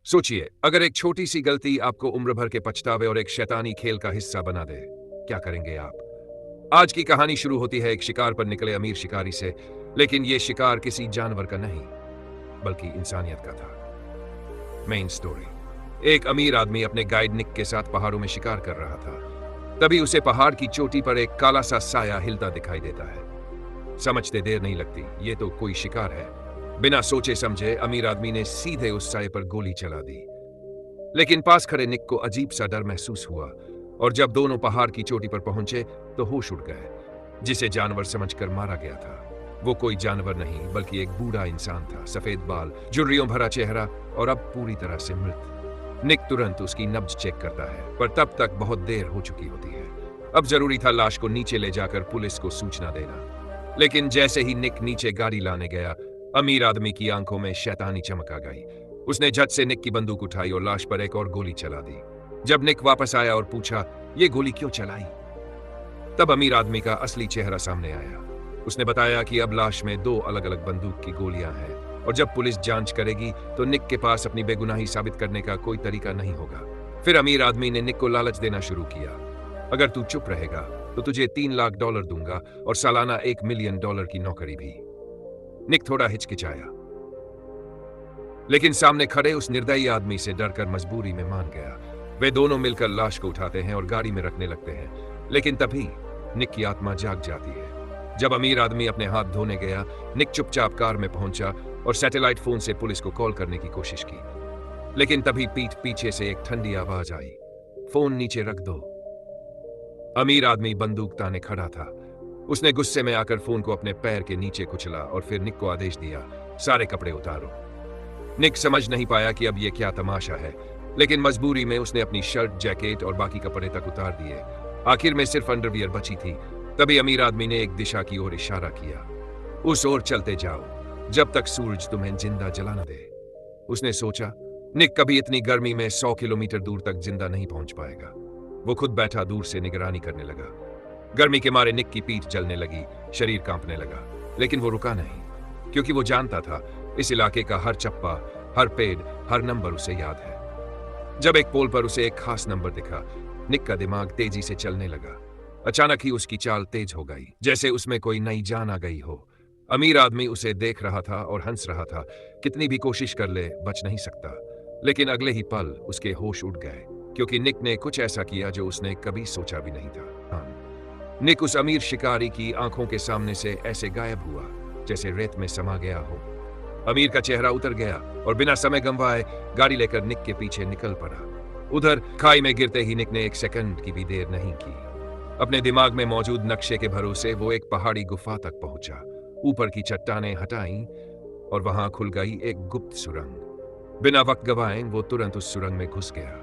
सोचिए, अगर एक छोटी सी गलती आपको उम्र भर के पछतावे और एक शैतानी खेल का हिस्सा बना दे, क्या करेंगे आप? आज की कहानी शुरू होती है एक शिकार पर निकले अमीर शिकारी से, लेकिन यह शिकार किसी जानवर का नहीं, बल्कि इंसानियत का था। Main story. एक अमीर आदमी अपने गाइड निक के साथ पहाड़ों में शिकार कर रहा था। तभी उसे पहाड़ की चोटी पर एक काला सा साया हिलता दिखाई देता है। समझते देर नहीं लगती, ये तो कोई शिकार है। बिना सोचे समझे अमीर आदमी ने सीधे उस साए पर गोली चला दी। लेकिन पास खड़े निक को अजीब सा डर महसूस हुआ, और जब दोनों पहाड़ की चोटी पर पहुंचे तो होश उड़ गए। जिसे जानवर समझकर मारा गया था, वो कोई जानवर नहीं बल्कि एक बूढ़ा इंसान था। सफेद बाल, झुर्रियों भरा चेहरा और अब पूरी तरह से मृत। निक तुरंत उसकी नब्ज चेक करता है, पर तब तक बहुत देर हो चुकी होती है। अब जरूरी था लाश को नीचे ले जाकर पुलिस को सूचना देना। लेकिन जैसे ही निक नीचे गाड़ी लाने गया, अमीर आदमी की आंखों में शैतानी चमक आ गई। उसने झट से निक की बंदूक उठाई और लाश पर एक और गोली चला दी। जब निक वापस आया और पूछा, ये गोली क्यों चलाई, तब अमीर आदमी का असली चेहरा सामने आया। उसने बताया कि अब लाश में 2 अलग-अलग बंदूक की गोलियां हैं, और जब पुलिस जांच करेगी तो निक के पास अपनी बेगुनाही साबित करने का कोई तरीका नहीं होगा। फिर अमीर आदमी ने निक को लालच देना शुरू किया। अगर तू चुप रहेगा तो तुझे $3 लाख दूंगा और सालाना $1 मिलियन की नौकरी भी। निक थोड़ा हिचकिचाया, लेकिन सामने खड़े उस निर्दयी आदमी से डरकर मजबूरी में मान गया। वे दोनों मिलकर लाश को उठाते हैं और गाड़ी में रखने लगते हैं। लेकिन तभी निक की आत्मा जाग जाती है। जब अमीर आदमी अपने हाथ धोने गया, निक चुपचाप कार में पहुंचा और सैटेलाइट फोन से पुलिस को कॉल करने की कोशिश की। लेकिन तभी पीठ पीछे से एक ठंडी आवाज आई, फोन नीचे रख दो। अमीर आदमी बंदूक ताने खड़ा था। उसने गुस्से में आकर फोन को अपने पैर के नीचे कुचला और फिर निक को आदेश दिया, सारे कपड़े उतारो। निक समझ नहीं पाया कि अब यह क्या तमाशा है, लेकिन मजबूरी में उसने अपनी शर्ट, जैकेट और बाकी कपड़े तक उतार दिए। आखिर में सिर्फ अंडरवियर बची थी। तभी अमीर आदमी ने एक दिशा की ओर इशारा किया, उस ओर चलते जाओ जब तक सूरज तुम्हें जिंदा जला न दे। उसने सोचा, निक कभी इतनी गर्मी में 100 किलोमीटर दूर तक जिंदा नहीं पहुंच पाएगा। वो खुद बैठा दूर से निगरानी करने लगा। गर्मी के मारे निक की पीठ जलने लगी, शरीर कांपने लगा, लेकिन वो रुका नहीं, क्योंकि वो जानता था इस इलाके का हर चप्पा, हर पेड़, हर नंबर उसे याद है। जब एक पोल पर उसे एक खास नंबर दिखा, निक का दिमाग तेजी से चलने लगा। अचानक ही उसकी चाल तेज हो गई, जैसे उसमें कोई नई जान आ गई हो। अमीर आदमी उसे देख रहा था और हंस रहा था। कितनी भी कोशिश कर ले, बच नहीं सकता। लेकिन अगले ही पल उसके होश उड़ गए, क्योंकि निक ने कुछ ऐसा किया जो उसने कभी सोचा भी नहीं था। निक उस अमीर शिकारी की आंखों के सामने से ऐसे गायब हुआ जैसे रेत में समा गया हो। अमीर का चेहरा उतर गया और बिना समय गंवाए गाड़ी लेकर निक के पीछे निकल पड़ा। उधर खाई में गिरते ही निक ने 1 सेकंड की भी देर नहीं की। अपने दिमाग में मौजूद नक्शे के भरोसे वो एक पहाड़ी गुफा तक पहुंचा। ऊपर की चट्टानें हटाई और वहां खुल गई एक गुप्त सुरंग। बिना वक्त गवाए वो तुरंत उस सुरंग में घुस गया।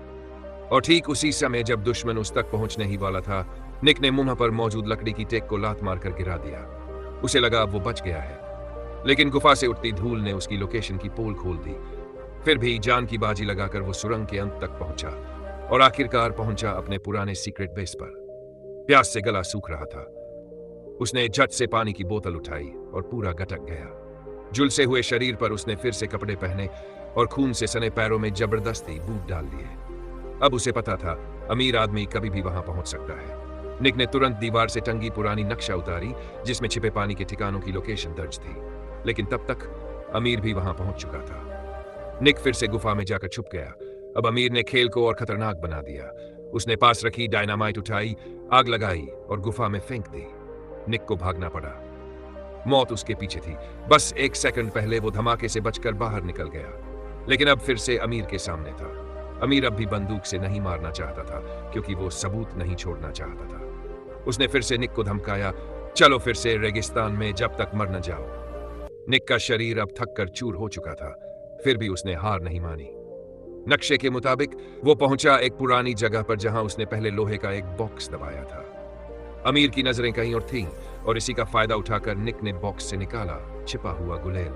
और ठीक उसी समय जब दुश्मन उस तक पहुंचने ही वाला था, निक ने मुंह पर मौजूद लकड़ी की टेक को लात मारकर गिरा दिया। उसे लगा अब वो बच गया है, लेकिन गुफा से उठती धूल ने उसकी लोकेशन की पोल खोल दी। फिर भी जान की बाजी लगाकर वो सुरंग के अंत तक पहुंचा और आखिरकार पहुंचा अपने पुराने सीक्रेट बेस पर। प्यास से गला सूख रहा था। उसने झट से पानी की बोतल उठाई और पूरा गटक गया। झुलसे हुए शरीर पर उसने फिर से कपड़े पहने और खून से सने पैरों में जबरदस्ती बूट डाल लिए। अब उसे पता था अमीर आदमी कभी भी वहां पहुंच सकता है। निक ने तुरंत दीवार से टंगी पुरानी नक्शा उतारी, जिसमें छिपे पानी के ठिकानों की लोकेशन दर्ज थी। लेकिन तब तक अमीर भी वहां पहुंच चुका था। निक फिर से गुफा में जाकर छुप गया। अब अमीर ने खेल को और खतरनाक बना दिया। उसने पास रखी डायनामाइट उठाई, आग लगाई और गुफा में फेंक दी। निक को भागना पड़ा। मौत उसके पीछे थी। बस 1 सेकंड पहले वो धमाके से बचकर बाहर निकल गया, लेकिन अब फिर से अमीर के सामने था। अमीर अब भी बंदूक से नहीं मारना चाहता था, क्योंकि वो सबूत नहीं छोड़ना चाहता था। उसने फिर से निक को धमकाया, चलो फिर से रेगिस्तान में जब तक मर न जाओ। निक का शरीर अब थक कर चूर हो चुका था, फिर भी उसने हार नहीं मानी। नक्शे के मुताबिक वो पहुंचा एक पुरानी जगह पर, जहां उसने पहले लोहे का एक बॉक्स दबाया था। अमीर की नजरें कहीं और थीं, और इसी का फायदा उठाकर निक ने बॉक्स से निकाला छिपा हुआ गुलेल।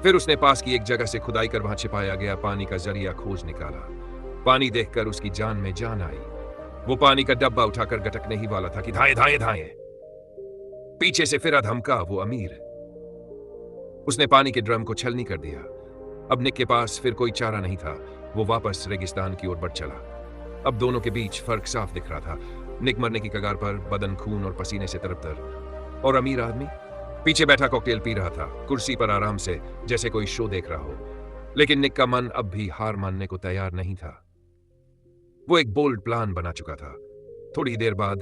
फिर उसने पास की एक जगह से खुदाई कर वहां छिपाया गया पानी का जरिया खोज निकाला। पानी देखकर उसकी जान में जान आई। वो पानी का डब्बा उठाकर गटकने ही वाला था कि धाए धाए धाए। पीछे से फिर धमका वो अमीर। उसने पानी के ड्रम को छलनी कर दिया। अब निक के पास फिर कोई चारा नहीं था। वो वापस रेगिस्तान की ओर बढ़ चला। अब दोनों के बीच फर्क साफ दिख रहा था। निक मरने की कगार पर, बदन खून और पसीने से तरबतर, और अमीर आदमी पीछे बैठा कॉकटेल पी रहा था, कुर्सी पर आराम से, जैसे कोई शो देख रहा हो। लेकिन निक का मन अब भी हार मानने को तैयार नहीं था। वो एक बोल्ड प्लान बना चुका था। थोड़ी देर बाद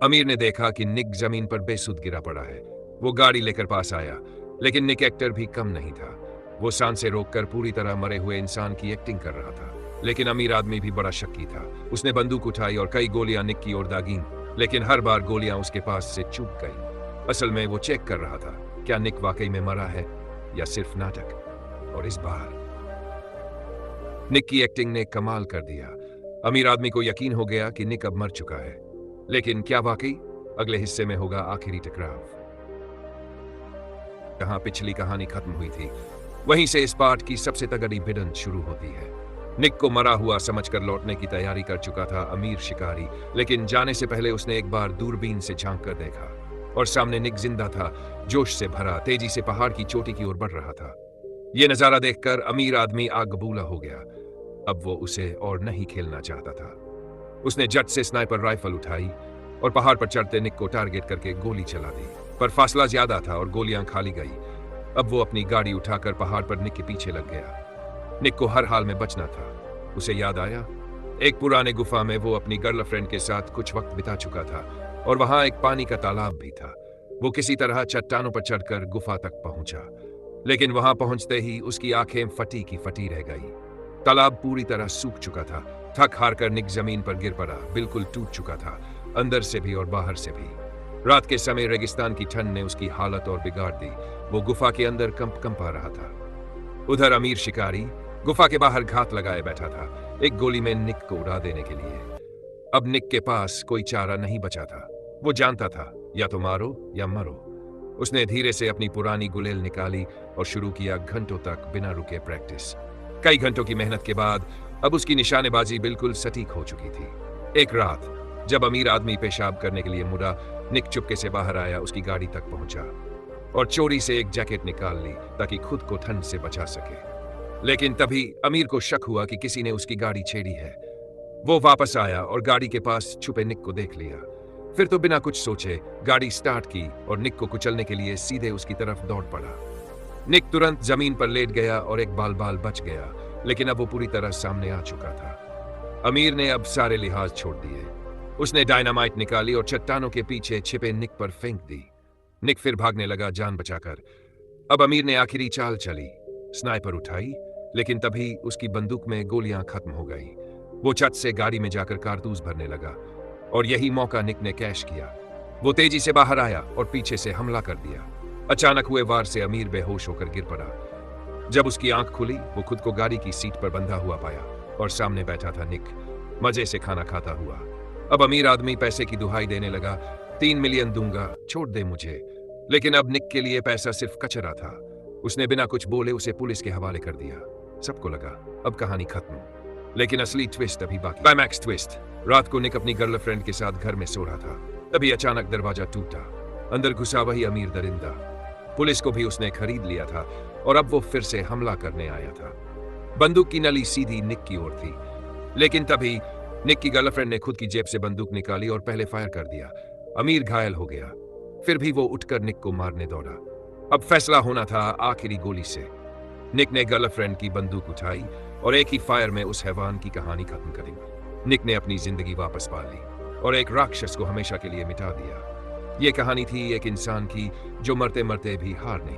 अमीर ने देखा कि निक जमीन पर बेसुध गिरा पड़ा है। वो गाड़ी लेकर पास आया, लेकिन निक एक्टर भी कम नहीं था। वो सांसें रोककर पूरी तरह मरे हुए इंसान की एक्टिंग कर रहा था। लेकिन अमीर आदमी भी बड़ा शक्की था। उसने बंदूक उठाई और कई गोलियां निक की ओर दागी, लेकिन हर बार गोलियां उसके पास से चूक गईं। असल में वो चेक कर रहा था, क्या निक वाकई में मरा है या सिर्फ नाटक। और इस बार निक की एक्टिंग ने कमाल कर दिया। अमीर आदमी को यकीन हो गया कि निक अब मर चुका है। लेकिन क्या वाकई? अगले हिस्से में होगा आखिरी टकराव। जहां पिछली कहानी खत्म हुई थी, वहीं से इस पार्ट की सबसे तगड़ी भिड़ंत शुरू होती है। निक को मरा हुआ समझकर लौटने की तैयारी कर चुका था अमीर शिकारी, लेकिन जाने से पहले उसने एक बार दूरबीन से झांक कर देखा, और सामने निक जिंदा था, जोश से भरा, तेजी से पहाड़ की चोटी की ओर बढ़ रहा था। यह नजारा देखकर अमीर आदमी आग बबूला हो गया। अब वो उसे और नहीं खेलना चाहता था। उसने झट से स्नाइपर राइफल उठाई और पहाड़ पर चढ़ते निक को टारगेट करके गोली चला दी, पर फासला ज्यादा था और गोलियां खाली गई। अब वो अपनी गाड़ी उठाकर पहाड़ पर निक के पीछे लग गया। निक को हर हाल में बचना था। उसे याद आया, एक पुराने गुफा में वो अपनी गर्लफ्रेंड के साथ कुछ वक्त बिता चुका था, और वहां एक पानी का तालाब भी था। वो किसी तरह चट्टानों पर चढ़कर गुफा तक पहुंचा, लेकिन वहां पहुंचते ही उसकी आंखें फटी की फटी रह गई। तालाब पूरी तरह सूख चुका था। थक हार कर निक जमीन पर गिर पड़ा, बिल्कुल टूट चुका था, अंदर से भी और बाहर से भी। रात के समय रेगिस्तान की ठंड ने उसकी हालत और बिगाड़ दी। वो गुफा के अंदर कंपा रहा था। उधर अमीर शिकारी गुफा के बाहर घात लगाए बैठा था, एक गोली में निक को उड़ा देने के लिए। अब निक के पास कोई चारा नहीं बचा था। वो जानता था, या तो मारो या मरो। उसने धीरे से अपनी पुरानी गुलेल निकाली और शुरू किया घंटों तक बिना रुके प्रैक्टिस। कई घंटों की मेहनत के बाद अब उसकी निशानेबाजी बिल्कुल सटीक हो चुकी थी। एक रात जब अमीर आदमी पेशाब करने के लिए मुड़ा, निक चुपके से बाहर आया, उसकी गाड़ी तक पहुंचा और चोरी से एक जैकेट निकाल ली ताकि खुद को ठंड से बचा सके। लेकिन तभी अमीर को शक हुआ कि किसी ने उसकी गाड़ी छेड़ी है। वो वापस आया और गाड़ी के पास छुपे निक को देख लिया। फिर तो बिना कुछ सोचे गाड़ी स्टार्ट की और निक को कुचलने के लिए सीधे उसकी तरफ दौड़ पड़ा। निक तुरंत जमीन पर लेट गया और एक बाल बच गया, लेकिन अब वो पूरी तरह सामने आ चुका था। अमीर ने अब सारे लिहाज छोड़ दिए। उसने डायनामाइट निकाली और चट्टानों के पीछे छिपे निक पर फेंक दी। निक फिर भागने लगा जान बचाकर। अब अमीर ने आखिरी चाल चली, स्नाइपर उठाई, लेकिन तभी उसकी बंदूक में गोलियां खत्म हो गई। वो छत से गाड़ी में जाकर कारतूस भरने लगा, और यही मौका निक ने कैश किया। वो तेजी से बाहर आया और पीछे से हमला कर दिया। अचानक हुए वार से अमीर बेहोश होकर गिर पड़ा। जब उसकी आंख खुली, वो खुद को गाड़ी की सीट पर बंधा हुआ पाया और सामने बैठा था निक, मजे से खाना खाता हुआ। अब अमीर आदमी पैसे की दुहाई देने लगा, 3 मिलियन दूंगा, छोड़ दे मुझे। लेकिन अब निक के लिए पैसा सिर्फ कचरा था। उसने बिना कुछ बोले उसे पुलिस के हवाले कर दिया। सबको लगा अब कहानी खत्म, लेकिन असली ट्विस्ट अभी बाकी। Climax twist. रात को निक अपनी गर्लफ्रेंड के साथ घर में सो रहा था, तभी अचानक दरवाजा टूटा। अंदर घुसा वही अमीर दरिंदा। पुलिस को भी उसने खरीद लिया था और अब वो फिर से हमला करने आया था। बंदूक की नली सीधी निक की ओर थी, लेकिन तभी निक की गर्लफ्रेंड ने खुद की जेब से बंदूक निकाली और पहले फायर कर दिया। अमीर घायल हो गया, फिर भी वो उठकर निक को मारने दौड़ा। अब फैसला होना था आखिरी गोली से। निक ने गर्लफ्रेंड की बंदूक उठाई और एक ही फायर में उस हैवान की कहानी खत्म कर दी। निक ने अपनी जिंदगी वापस पा ली और एक राक्षस को हमेशा के लिए मिटा दिया। ये कहानी थी एक इंसान की जो मरते मरते भी हार नहीं।